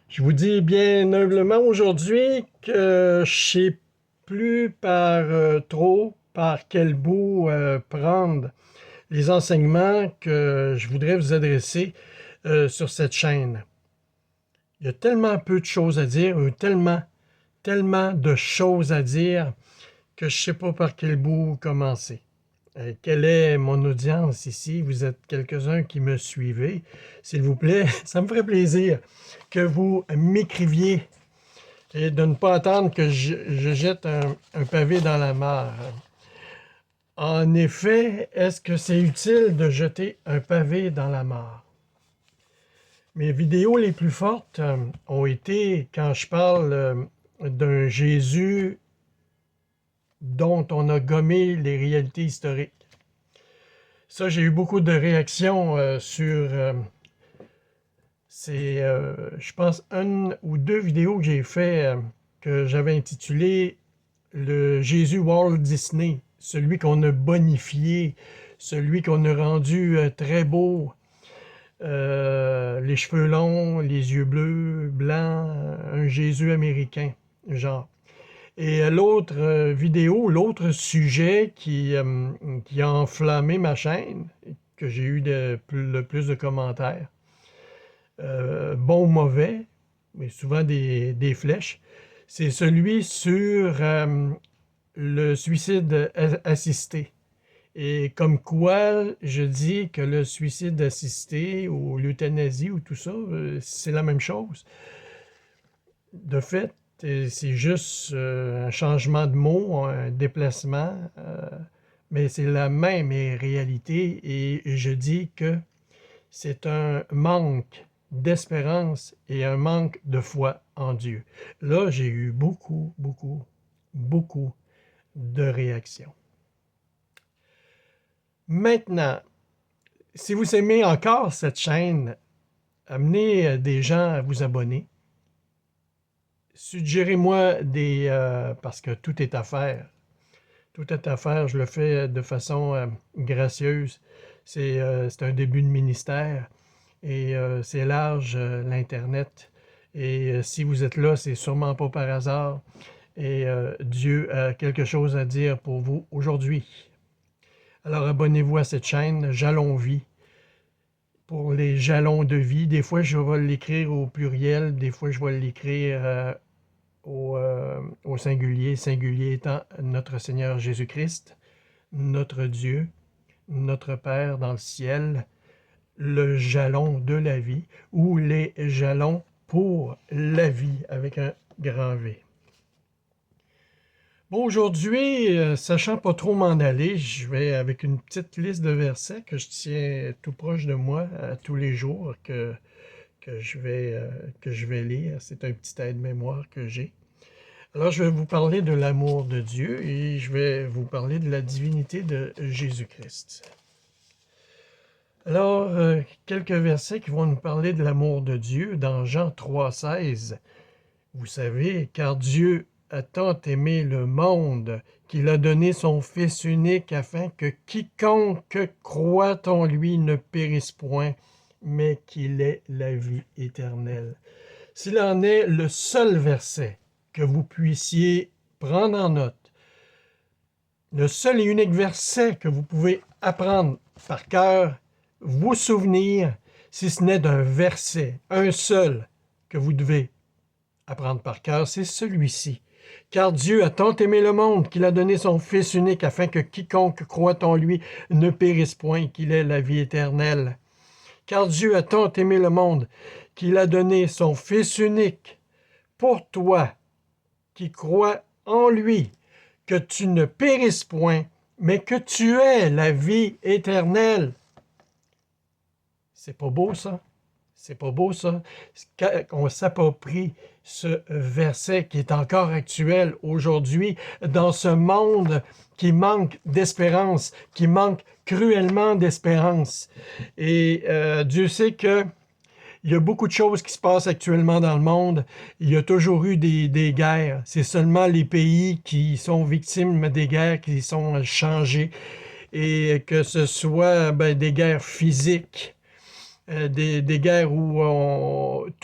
Je vous dis bien humblement aujourd'hui que je ne sais plus par quel bout prendre les enseignements que je voudrais vous adresser sur cette chaîne. Il y a tellement peu de choses à dire, tellement de choses à dire que je ne sais pas par quel bout commencer. Quelle est mon audience ici? Vous êtes quelques-uns qui me suivez. S'il vous plaît, ça me ferait plaisir que vous m'écriviez et de ne pas attendre que je jette un pavé dans la mare. En effet, est-ce que c'est utile de jeter un pavé dans la mare? Mes vidéos les plus fortes ont été quand je parle d'un Jésus dont on a gommé les réalités historiques. Ça, j'ai eu beaucoup de réactions sur je pense, une ou deux vidéos que j'ai fait que j'avais intitulé le Jésus Walt Disney, celui qu'on a bonifié, celui qu'on a rendu très beau, les cheveux longs, les yeux bleus, blancs, un Jésus américain, genre. Et l'autre vidéo, l'autre sujet qui a enflammé ma chaîne, que j'ai eu le plus de commentaires, bons ou mauvais, mais souvent des flèches, c'est celui sur le suicide assisté. Et comme quoi, je dis que le suicide assisté ou l'euthanasie ou tout ça, c'est la même chose. De fait, c'est juste un changement de mot, un déplacement, mais c'est la même réalité et je dis que c'est un manque d'espérance et un manque de foi en Dieu. Là, j'ai eu beaucoup de réactions. Maintenant, si vous aimez encore cette chaîne, amenez des gens à vous abonner. Suggérez-moi parce que tout est à faire. Tout est à faire, je le fais de façon gracieuse. C'est un début de ministère et c'est large l'Internet. Et si vous êtes là, c'est sûrement pas par hasard. Et Dieu a quelque chose à dire pour vous aujourd'hui. Alors abonnez-vous à cette chaîne, Jalons Vie, pour les jalons de vie. Des fois, je vais l'écrire au pluriel, des fois, je vais l'écrire au singulier, singulier étant notre Seigneur Jésus-Christ, notre Dieu, notre Père dans le ciel, le jalon de la vie, ou les jalons pour la vie, avec un grand V. Bon, aujourd'hui, sachant pas trop m'en aller, je vais avec une petite liste de versets que je tiens tout proche de moi tous les jours que je vais lire. C'est un petit aide-mémoire que j'ai. Alors, je vais vous parler de l'amour de Dieu et je vais vous parler de la divinité de Jésus-Christ. Alors, quelques versets qui vont nous parler de l'amour de Dieu dans Jean 3,16. Vous savez, car Dieu a tant aimé le monde qu'il a donné son Fils unique afin que quiconque croit en lui ne périsse point, mais qu'il ait la vie éternelle. S'il en est le seul verset que vous puissiez prendre en note, le seul et unique verset que vous pouvez apprendre par cœur, vous souvenir, si ce n'est d'un verset, un seul que vous devez apprendre par cœur, c'est celui-ci. Car Dieu a tant aimé le monde qu'il a donné son Fils unique afin que quiconque croit en lui ne périsse point, qu'il ait la vie éternelle. Car Dieu a tant aimé le monde qu'il a donné son Fils unique pour toi qui crois en lui, que tu ne périsses point, mais que tu aies la vie éternelle. C'est pas beau ça? C'est pas beau ça? Qu'on s'approprie ce verset qui est encore actuel aujourd'hui dans ce monde qui manque d'espérance, qui manque cruellement d'espérance. Et Dieu sait que il y a beaucoup de choses qui se passent actuellement dans le monde. Il y a toujours eu des guerres. C'est seulement les pays qui sont victimes des guerres qui sont changés. Et que ce soit des guerres physiques, des guerres où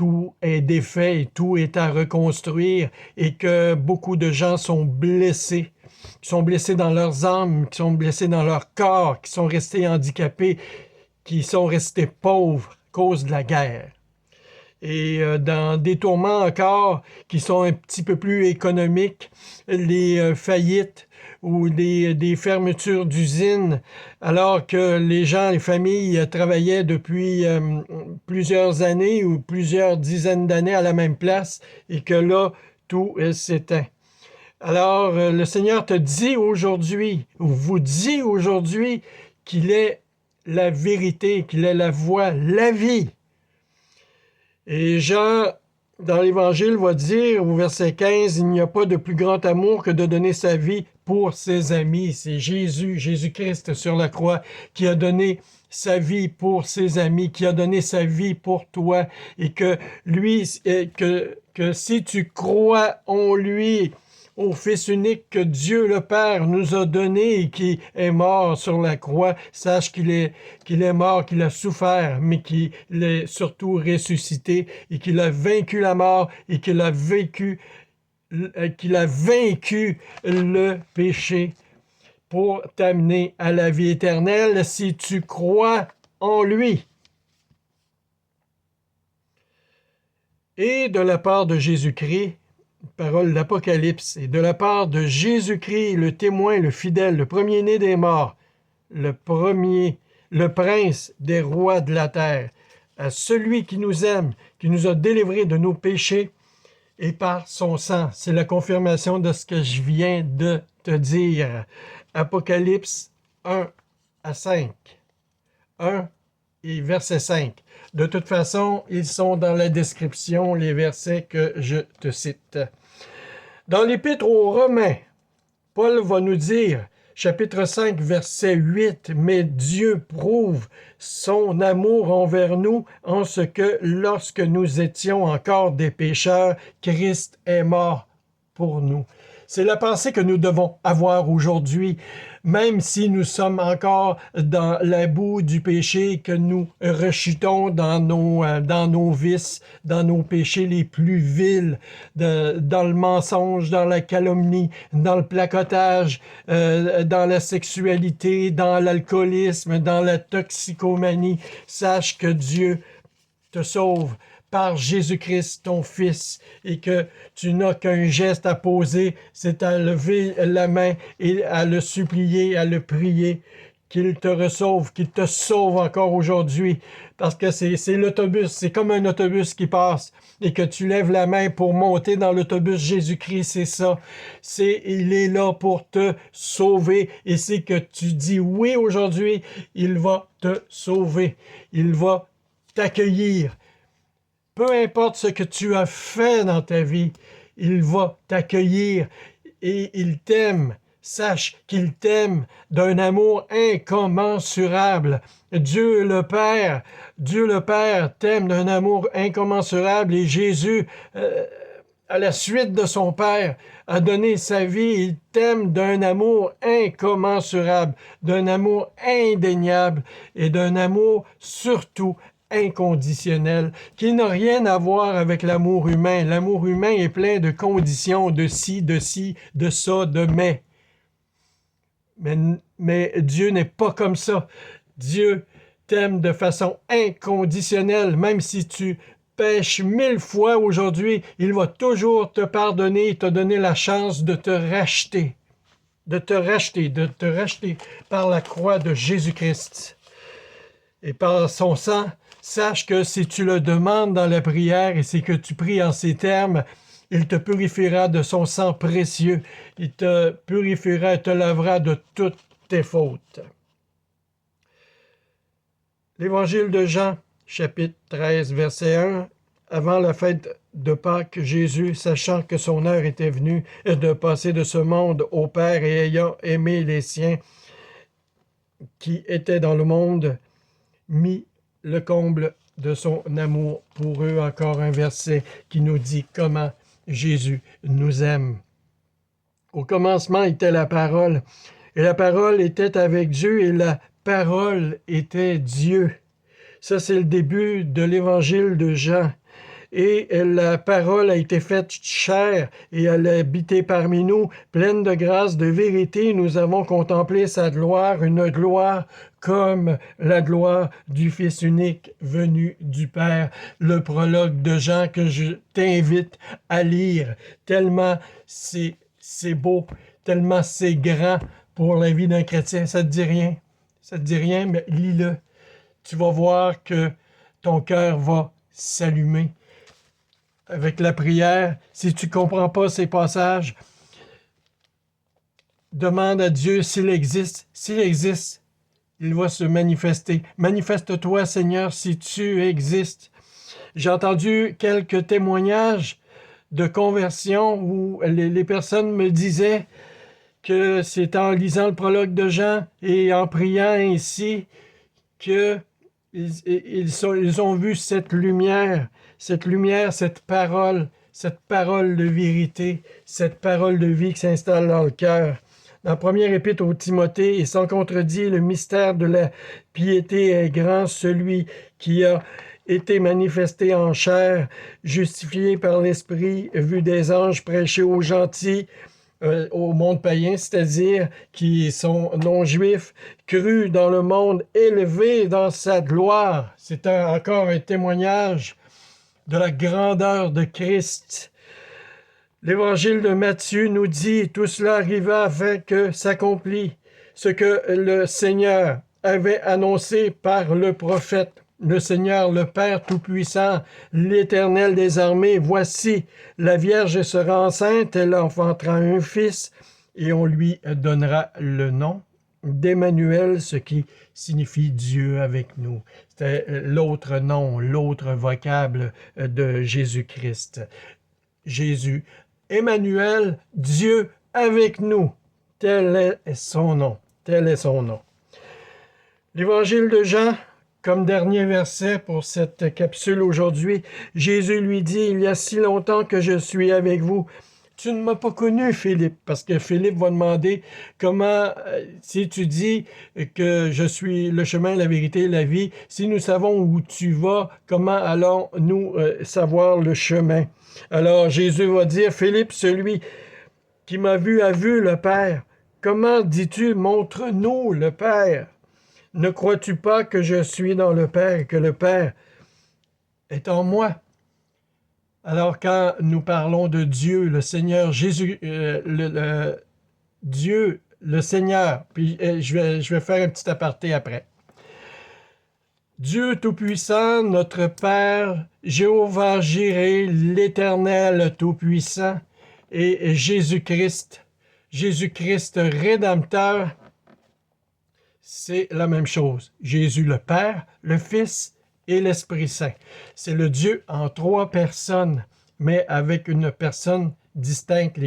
tout est défait et tout est à reconstruire et que beaucoup de gens sont blessés, qui sont blessés dans leurs âmes, qui sont blessés dans leur corps, qui sont restés handicapés, qui sont restés pauvres à cause de la guerre. Et dans des tourments encore qui sont un petit peu plus économiques, les faillites ou des fermetures d'usines, alors que les gens, les familles travaillaient depuis plusieurs années ou plusieurs dizaines d'années à la même place et que là, tout s'éteint. Alors, le Seigneur te dit aujourd'hui, ou vous dit aujourd'hui, qu'il est la vérité, qu'il est la voie, la vie. Et Jean, dans l'Évangile, va dire au verset 15, « Il n'y a pas de plus grand amour que de donner sa vie pour ses amis. » C'est Jésus, Jésus-Christ sur la croix, qui a donné sa vie pour ses amis, qui a donné sa vie pour toi, et que lui, que si tu crois en lui, au Fils unique que Dieu le Père nous a donné et qui est mort sur la croix, sache qu'il est mort, qu'il a souffert, mais qu'il est surtout ressuscité et qu'il a vaincu la mort et qu'il a vaincu le péché pour t'amener à la vie éternelle si tu crois en lui. Et de la part de Jésus-Christ, parole d'Apocalypse, et de la part de Jésus-Christ, le témoin, le fidèle, le premier-né des morts, le prince des rois de la terre, à celui qui nous aime, qui nous a délivrés de nos péchés, et par son sang. C'est la confirmation de ce que je viens de te dire. Apocalypse 1 à 5. 1 et verset 5. De toute façon, ils sont dans la description, les versets que je te cite. Dans l'Épître aux Romains, Paul va nous dire, chapitre 5, verset 8, « Mais Dieu prouve son amour envers nous en ce que, lorsque nous étions encore des pécheurs, Christ est mort pour nous. » C'est la pensée que nous devons avoir aujourd'hui, même si nous sommes encore dans la boue du péché, que nous rechutons dans nos vices, dans nos péchés les plus vils, dans le mensonge, dans la calomnie, dans le placotage, dans la sexualité, dans l'alcoolisme, dans la toxicomanie. Sache que Dieu te sauve par Jésus-Christ, ton Fils, et que tu n'as qu'un geste à poser, c'est à lever la main et à le supplier, à le prier, qu'il te ressauve, qu'il te sauve encore aujourd'hui, parce que c'est l'autobus, c'est comme un autobus qui passe, et que tu lèves la main pour monter dans l'autobus. Jésus-Christ, c'est ça. Il est là pour te sauver, et c'est que tu dis oui aujourd'hui, il va te sauver, il va t'accueillir. Peu importe ce que tu as fait dans ta vie, il va t'accueillir et il t'aime. Sache qu'il t'aime d'un amour incommensurable. Dieu le Père t'aime d'un amour incommensurable et Jésus, à la suite de son Père, a donné sa vie. Il t'aime d'un amour incommensurable, d'un amour indéniable et d'un amour surtout inconditionnel, qui n'a rien à voir avec l'amour humain. L'amour humain est plein de conditions, de ci, de ça, de mais. Mais Dieu n'est pas comme ça. Dieu t'aime de façon inconditionnelle, même si tu pêches 1000 fois aujourd'hui, il va toujours te pardonner et te donner la chance de te racheter. De te racheter par la croix de Jésus-Christ. Et par son sang, sache que si tu le demandes dans la prière et c'est que tu pries en ces termes, il te purifiera de son sang précieux. Il te purifiera et te lavera de toutes tes fautes. L'Évangile de Jean, chapitre 13, verset 1. Avant la fête de Pâques, Jésus, sachant que son heure était venue de passer de ce monde au Père et ayant aimé les siens qui étaient dans le monde, mit le comble de son amour pour eux. Encore un verset qui nous dit comment Jésus nous aime. Au commencement était la parole, et la parole était avec Dieu, et la parole était Dieu. Ça, c'est le début de l'Évangile de Jean. et la parole a été faite chair et elle a habité parmi nous, pleine de grâce, de vérité. Nous avons contemplé sa gloire, une gloire comme la gloire du Fils unique venu du Père. Le prologue de Jean que je t'invite à lire, tellement c'est beau, tellement c'est grand pour la vie d'un chrétien. Ça te dit rien? Ça te dit rien, mais lis-le. Tu vas voir que ton cœur va s'allumer. Avec la prière, si tu ne comprends pas ces passages, demande à Dieu s'il existe. S'il existe, il va se manifester. Manifeste-toi, Seigneur, si tu existes. J'ai entendu quelques témoignages de conversion où les personnes me disaient que c'est en lisant le prologue de Jean et en priant ainsi qu'ils ont vu cette lumière, cette parole de vérité, cette parole de vie qui s'installe dans le cœur. Dans la première épître au Timothée, et sans contredit, le mystère de la piété est grand, celui qui a été manifesté en chair, justifié par l'Esprit, vu des anges, prêché aux gentils, au monde païen, c'est-à-dire qui sont non-juifs, cru dans le monde, élevé dans sa gloire. C'est encore un témoignage de la grandeur de Christ. L'Évangile de Matthieu nous dit, tout cela arriva afin que s'accomplit ce que le Seigneur avait annoncé par le prophète. Le Seigneur, le Père Tout-Puissant, l'Éternel des armées, voici, la Vierge sera enceinte, elle enfantera un fils, et on lui donnera le nom d'Emmanuel, ce qui signifie Dieu avec nous. C'était l'autre nom, l'autre vocable de Jésus-Christ. Jésus, Emmanuel, Dieu avec nous. Tel est son nom. Tel est son nom. L'Évangile de Jean, comme dernier verset pour cette capsule aujourd'hui, Jésus lui dit, « Il y a si longtemps que je suis avec vous. » Tu ne m'as pas connu, Philippe, parce que Philippe va demander comment, si tu dis que je suis le chemin, la vérité et la vie, si nous savons où tu vas, comment allons-nous savoir le chemin? Alors Jésus va dire, Philippe, celui qui m'a vu a vu le Père. Comment dis-tu, montre-nous le Père? Ne crois-tu pas que je suis dans le Père et que le Père est en moi? Alors quand nous parlons de Dieu, le Seigneur, Jésus, Dieu, le Seigneur, puis je vais faire un petit aparté après. Dieu Tout-Puissant, notre Père, Jéhovah Jireh, l'Éternel Tout-Puissant, et Jésus-Christ, Jésus-Christ Rédempteur, c'est la même chose. Jésus le Père, le Fils et l'Esprit Saint. C'est le Dieu en trois personnes, mais avec une personne distincte.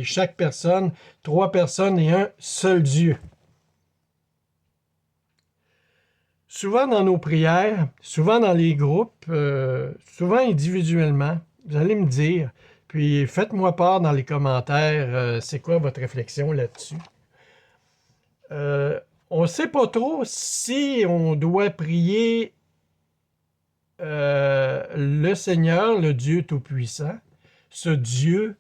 Chaque personne, trois personnes et un seul Dieu. Souvent dans nos prières, souvent dans les groupes, souvent individuellement, vous allez me dire, puis faites-moi part dans les commentaires, c'est quoi votre réflexion là-dessus? On ne sait pas trop si on doit prier le Seigneur, le Dieu Tout-Puissant, ce Dieu.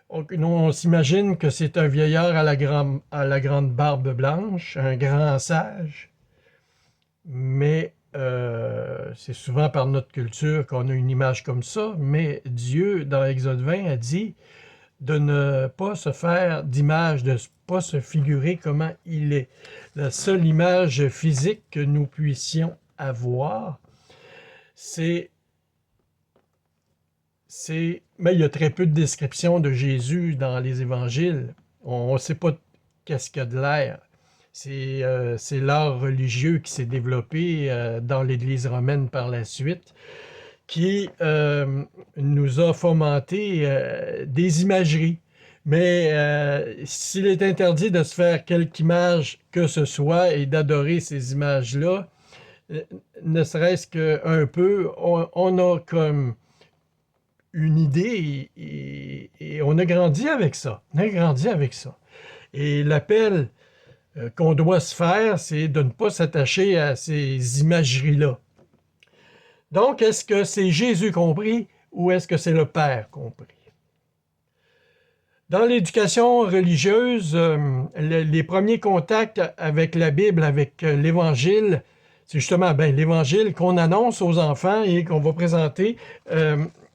On s'imagine que c'est un vieillard à la grande barbe blanche, un grand sage, mais c'est souvent par notre culture qu'on a une image comme ça, mais Dieu, dans Exode 20, a dit de ne pas se faire d'image, de ne pas se figurer comment il est. La seule image physique que nous puissions avoir, mais il y a très peu de descriptions de Jésus dans les évangiles. On ne sait pas qu'est-ce qu'il y a de l'air. C'est l'art religieux qui s'est développé dans l'Église romaine par la suite, qui nous a fomenté des imageries. Mais s'il est interdit de se faire quelque image que ce soit et d'adorer ces images-là, ne serait-ce qu'un peu, on a comme une idée et on a grandi avec ça. On a grandi avec ça. Et l'appel qu'on doit se faire, c'est de ne pas s'attacher à ces imageries-là. Donc, est-ce que c'est Jésus compris ou est-ce que c'est le Père compris? Dans l'éducation religieuse, les premiers contacts avec la Bible, avec l'Évangile, c'est justement l'Évangile qu'on annonce aux enfants et qu'on va présenter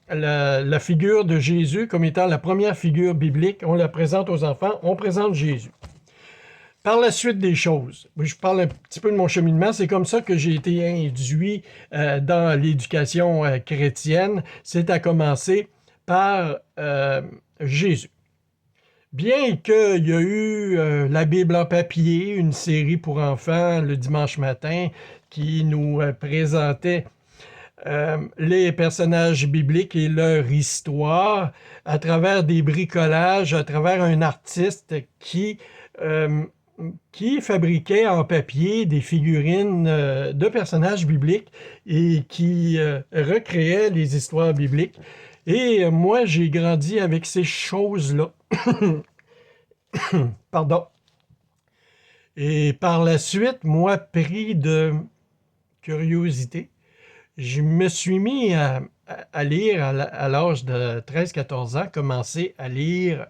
la figure de Jésus comme étant la première figure biblique. On la présente aux enfants, on présente Jésus. Par la suite des choses, je parle un petit peu de mon cheminement, c'est comme ça que j'ai été induit dans l'éducation chrétienne. C'est à commencer par Jésus. Bien qu'il y a eu la Bible en papier, une série pour enfants le dimanche matin qui nous présentait les personnages bibliques et leur histoire à travers des bricolages, à travers un artiste qui fabriquait en papier des figurines de personnages bibliques et qui recréait les histoires bibliques. Et moi, j'ai grandi avec ces choses-là. Pardon. Et par la suite, moi, pris de curiosité, je me suis mis à lire à l'âge de 13-14 ans, commencer à lire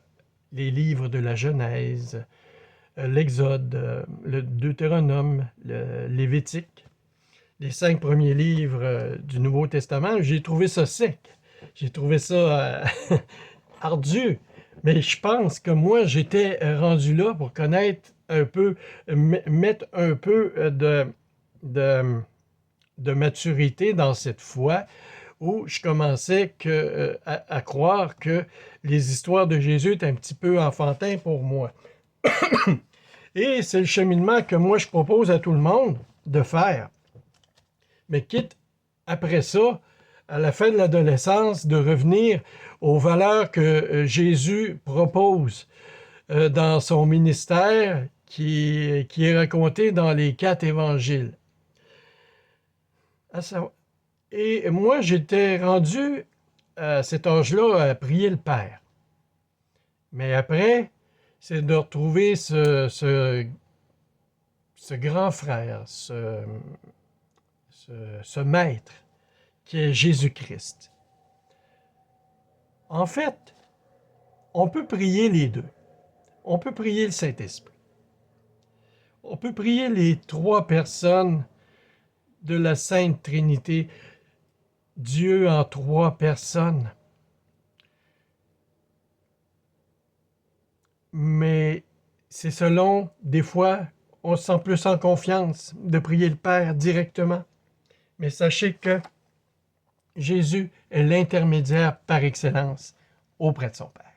les livres de la Genèse, l'Exode, le Deutéronome, le Lévitique, les 5 premiers livres du Nouveau Testament. J'ai trouvé ça sec. J'ai trouvé ça ardu. Mais je pense que moi, j'étais rendu là pour connaître un peu, mettre un peu de maturité dans cette foi où je commençais à croire que les histoires de Jésus étaient un petit peu enfantins pour moi. Et c'est le cheminement que moi, je propose à tout le monde de faire. Mais quitte, après ça, à la fin de l'adolescence, de revenir aux valeurs que Jésus propose dans son ministère qui est raconté dans les 4 évangiles. Et moi, j'étais rendu à cet âge-là à prier le Père. Mais après, c'est de retrouver ce grand frère, ce maître qui est Jésus-Christ. En fait, on peut prier les deux. On peut prier le Saint-Esprit. On peut prier les 3 personnes de la Sainte Trinité, Dieu en 3 personnes. Mais c'est selon, des fois, on se sent plus en confiance de prier le Père directement. Mais sachez que Jésus est l'intermédiaire par excellence auprès de son Père.